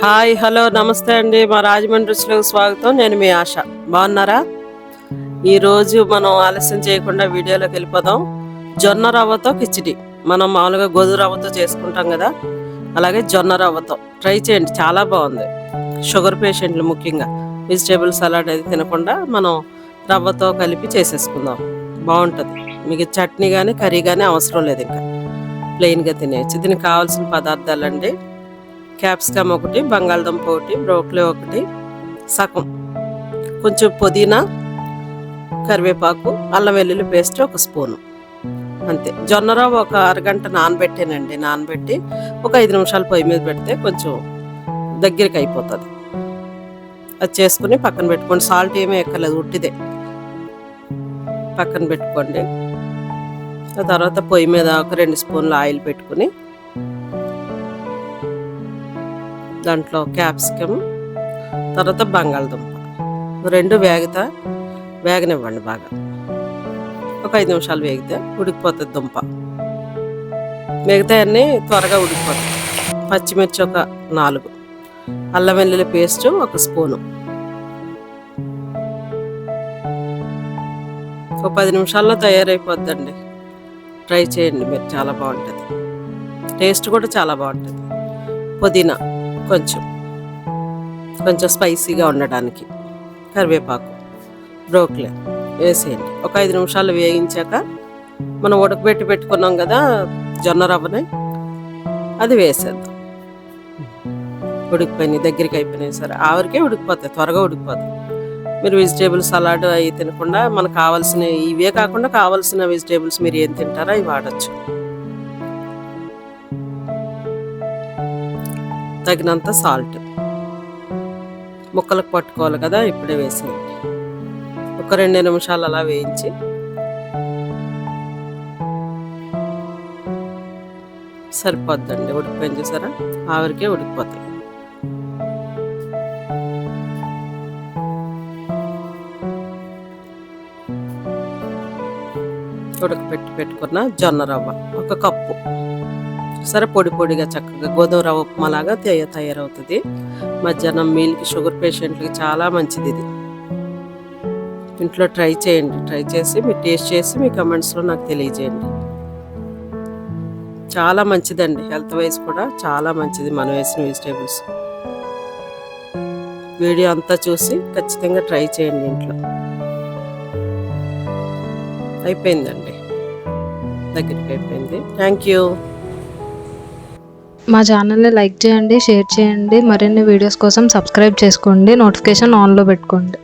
Hi hello నమస్తే అండి. మా రాజమండ్రి రుచిలోకి స్వాగతం. నేను మీ ఆశ. బాగున్నారా? ఈరోజు మనం ఆలస్యం చేయకుండా వీడియోలోకి వెళ్ళిపోదాం. జొన్న రవ్వతో కిచిడి. మనం మామూలుగా గోధుమ రవ్వతో చేసుకుంటాం కదా, అలాగే జొన్న రవ్వతో ట్రై చేయండి, చాలా బాగుంది. షుగర్ పేషెంట్లు ముఖ్యంగా వెజిటేబుల్ సలాడ్ అది తినకుండా మనం రవ్వతో కలిపి చేసేసుకుందాం, బాగుంటుంది. మీకు చట్నీ కానీ కర్రీ కానీ అవసరం లేదు, ఇంకా ప్లెయిన్గా తినేయచ్చు. దీనికి కావాల్సిన పదార్థాలండి: క్యాప్సికమ్ ఒకటి, బంగాళదుంప ఒకటి, బ్రోకలీ ఒకటి సగం, కొంచెం పుదీనా, కరివేపాకు, అల్లం వెల్లుల్లి పేస్ట్ ఒక స్పూను, అంతే. జొన్న రవ్వ ఒక అరగంట నానబెట్టానండి. నానబెట్టి ఒక 5 నిమిషాలు పొయ్యి మీద పెడితే కొంచెం దగ్గరికి అయిపోతుంది. అది చేసుకుని పక్కన పెట్టుకోండి. సాల్ట్ ఏమీ ఎక్కర్లేదు, ఉట్టిదే. పక్కన పెట్టుకోండి. ఆ తర్వాత పొయ్యి మీద ఒక 2 స్పూన్లు ఆయిల్ పెట్టుకుని దాంట్లో క్యాప్సికమ్, తర్వాత బంగాళదుంప రెండు వేగనివ్వండి బాగా. ఒక 5 నిమిషాలు వేగితే ఉడికిపోతుంది దుంప. మిగతాయన్నీ త్వరగా ఉడికిపోతాయి. పచ్చిమిర్చి ఒక 4, అల్లం వెల్లుల్లి పేస్ట్ ఒక స్పూను. ఒక 10 నిమిషాల్లో తయారైపోద్దండి. ట్రై చేయండి మీరు, చాలా బాగుంటుంది. టేస్ట్ కూడా చాలా బాగుంటుంది. పుదీనా కొంచెం స్పైసీగా ఉండడానికి, కరివేపాకు, బ్రోకలీ వేసేయండి. ఒక 5 నిమిషాలు వేయించాక మనం ఉడకబెట్టి పెట్టుకున్నాం కదా జొన్న రవ్వని, అది వేసేద్దాం. ఉడికిపోయినాయి, దగ్గరికి అయిపోయినాయి. సరే, ఆవిరికే ఉడికిపోతాయి, త్వరగా ఉడికిపోతాయి. మీరు వెజిటేబుల్ సలాడ్ అవి తినకుండా మనకు కావాల్సిన ఇవే కాకుండా కావాల్సిన వెజిటేబుల్స్ మీరు ఏం తింటారో అవి వాడచ్చు. తగినంత సాల్ట్, ముక్కలకు పట్టుకోవాలి కదా, ఇప్పుడే వేసేయండి. ఒక 2 నిమిషాలు అలా వేయించి సరిపోద్దండి. ఉడికిపోయింది చూసారా, ఆవిరికే ఉడికిపోతాయి. ఉడకపెట్టి పెట్టుకున్న జొన్న రవ్వ ఒక కప్పు. సరే, పొడి పొడిగా చక్కగా గోధుమ రవ్వ ఉప్మాలాగా తయారవుతుంది. మధ్యాహ్నం మీల్కి షుగర్ పేషెంట్లకి చాలా మంచిది ఇది. ఇంట్లో ట్రై చేయండి. ట్రై చేసి మీరు టేస్ట్ చేసి మీ కమెంట్స్లో నాకు తెలియజేయండి. చాలా మంచిదండి, హెల్త్ వైజ్ కూడా చాలా మంచిది మనం వేసిన వెజిటేబుల్స్. వీడియో అంతా చూసి ఖచ్చితంగా ట్రై చేయండి ఇంట్లో. అయిపోయిందండి, దగ్గరికి అయిపోయింది. Thank you. మా ఛానల్ని లైక్ చేయండి, షేర్ చేయండి. మరిన్ని వీడియోస్ కోసం సబ్స్క్రైబ్ చేసుకోండి, నోటిఫికేషన్ ఆన్లో పెట్టుకోండి.